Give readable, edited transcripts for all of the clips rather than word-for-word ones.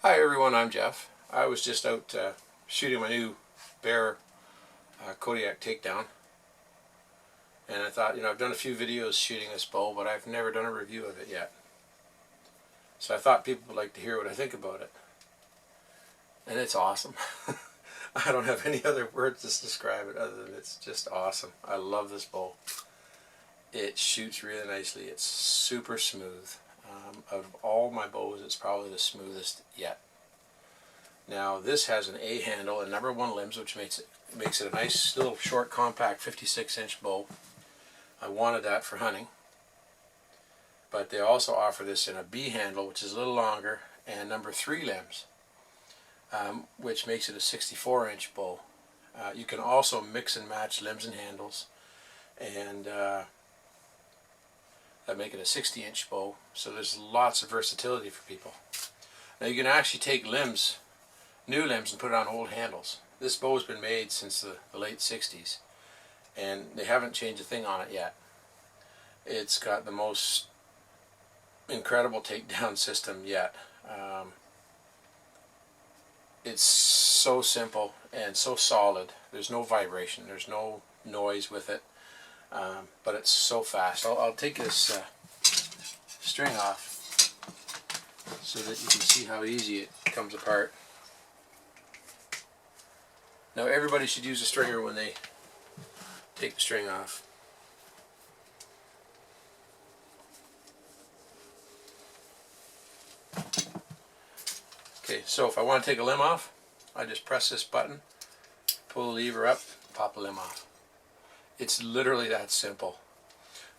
Hi everyone, I'm Jeff. I was just out shooting my new Bear Kodiak Takedown, and I thought, I've done a few videos shooting this bow, but I've never done a review of it yet. So I thought people would like to hear what I think about it. And it's awesome. I don't have any other words to describe it other than it's just awesome. I love this bow. It shoots really nicely. It's super smooth. Out of all my bows, it's probably the smoothest yet. Now this has an A handle and #1 limbs, which makes it a nice little short, compact 56-inch bow. I wanted that for hunting, but they also offer this in a B handle, which is a little longer, and #3 limbs, which makes it a 64-inch bow. You can also mix and match limbs and handles, and that make it a 60-inch bow, so there's lots of versatility for people. Now you can actually take limbs, new limbs, and put it on old handles. This bow has been made since the late 60s, and they haven't changed a thing on it yet. It's got the most incredible takedown system yet. It's so simple and so solid. There's no vibration, there's no noise with it. But it's so fast. I'll take this string off so that you can see how easy it comes apart. Now everybody should use a stringer when they take the string off. Okay, so if I want to take a limb off, I just press this button, pull the lever up, pop the limb off. It's literally that simple.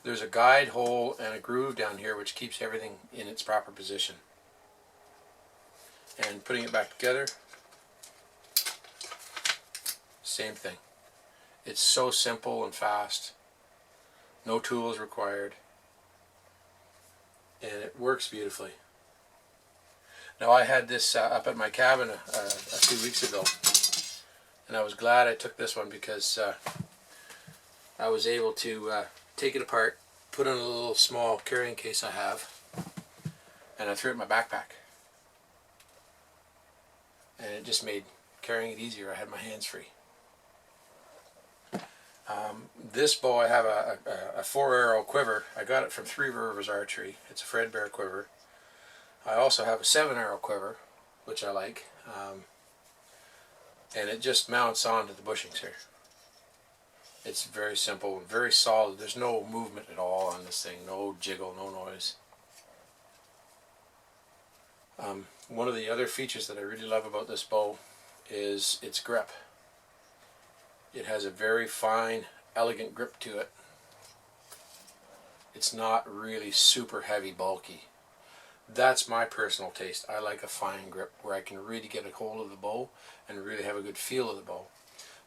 There's a guide hole and a groove down here which keeps everything in its proper position. And putting it back together, same thing. It's so simple and fast. No tools required. And it works beautifully. Now I had this up at my cabin a few weeks ago, and I was glad I took this one because I was able to take it apart, put it in a little small carrying case I have, and I threw it in my backpack. And it just made carrying it easier. I had my hands free. This bow, I have a 4-arrow quiver. I got it from Bear Archery. It's a Fred Bear quiver. I also have a 7-arrow quiver, which I like, and it just mounts onto the bushings here. It's very simple and very solid. There's no movement at all on this thing, no jiggle, no noise. One of the other features that I really love about this bow is its grip. It has a very fine, elegant grip to it. It's not really super heavy, bulky. That's my personal taste. I like a fine grip where I can really get a hold of the bow and really have a good feel of the bow.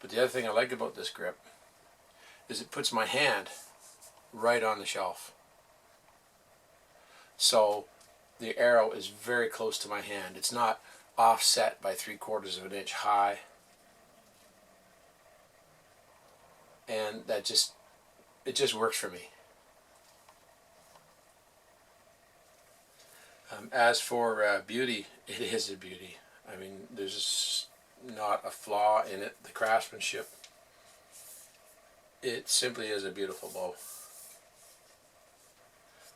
But the other thing I like about this grip is it puts my hand right on the shelf. So the arrow is very close to my hand. It's not offset by 3/4 of an inch high. And it just works for me. As for beauty, it is a beauty. I mean, there's not a flaw in it. The craftsmanship, it simply is a beautiful bow.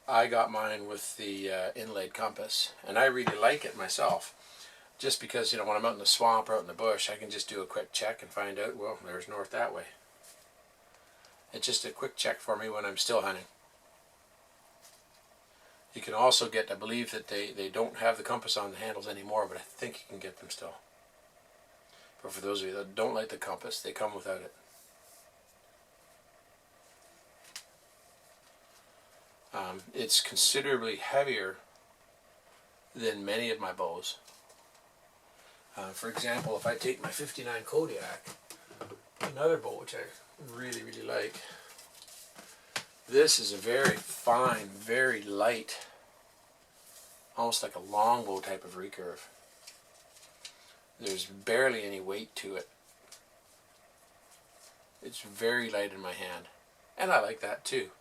I got mine with the inlaid compass, and I really like it myself. Just because, when I'm out in the swamp or out in the bush, I can just do a quick check and find out, well, there's north that way. It's just a quick check for me when I'm still hunting. You can also get, I believe that they don't have the compass on the handles anymore, but I think you can get them still. But for those of you that don't like the compass, they come without it. It's considerably heavier than many of my bows. For example, if I take my 59 Kodiak, another bow which I really, really like, this is a very fine, very light, almost like a longbow type of recurve. There's barely any weight to it. It's very light in my hand, and I like that too.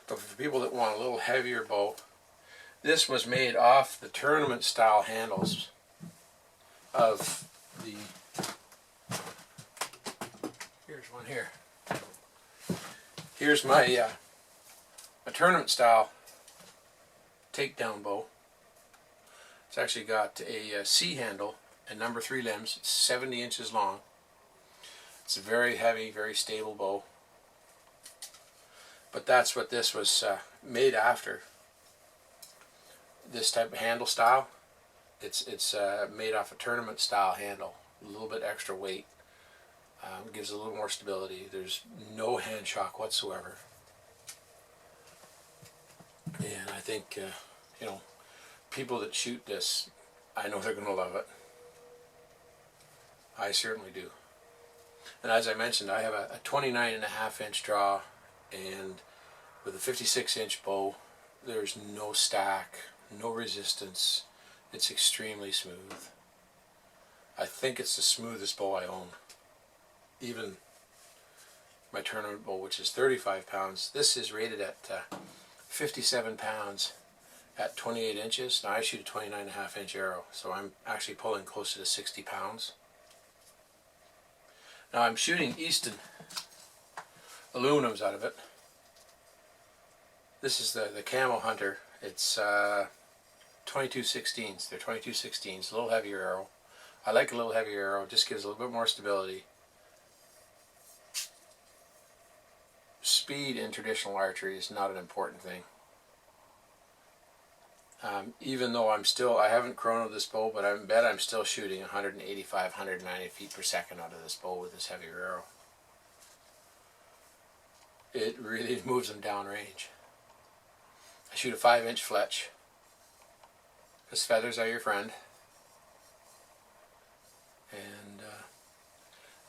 But for people that want a little heavier bow, this was made off the tournament style handles of the, here's one here. Here's my a tournament style takedown bow. It's actually got a C handle and number 3 limbs. It's 70 inches long. It's a very heavy, very stable bow. But that's what this was made after. This type of handle style. It's made off a tournament style handle. A little bit extra weight. Gives a little more stability. There's no hand shock whatsoever. And I think, you know, people that shoot this, I know they're going to love it. I certainly do. And as I mentioned, I have a 29.5-inch draw, and with a 56-inch bow, there's no stack, no resistance. It's extremely smooth. I think it's the smoothest bow I own. Even my tournament bow, which is 35 pounds, this is rated at 57 pounds at 28 inches. Now I shoot a 29.5-inch arrow, so I'm actually pulling closer to 60 pounds. Now I'm shooting Easton aluminums out of it. This is the Camo Hunter. It's 22/16s. They're 22/16s, a little heavier arrow. I like a little heavier arrow. It just gives a little bit more stability. Speed in traditional archery is not an important thing. Even though I haven't chronoed this bow, but I bet I'm still shooting 185, 190 feet per second out of this bow with this heavier arrow. It really moves them down range. I shoot a 5-inch fletch, because feathers are your friend. And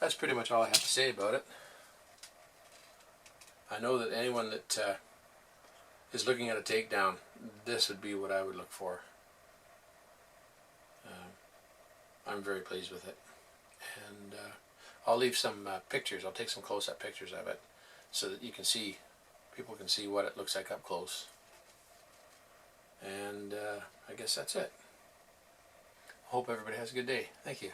that's pretty much all I have to say about it. I know that anyone that is looking at a takedown, this would be what I would look for. I'm very pleased with it. And I'll leave some pictures. I'll take some close-up pictures of it so that you can see, people can see what it looks like up close. And I guess that's it. Hope everybody has a good day. Thank you.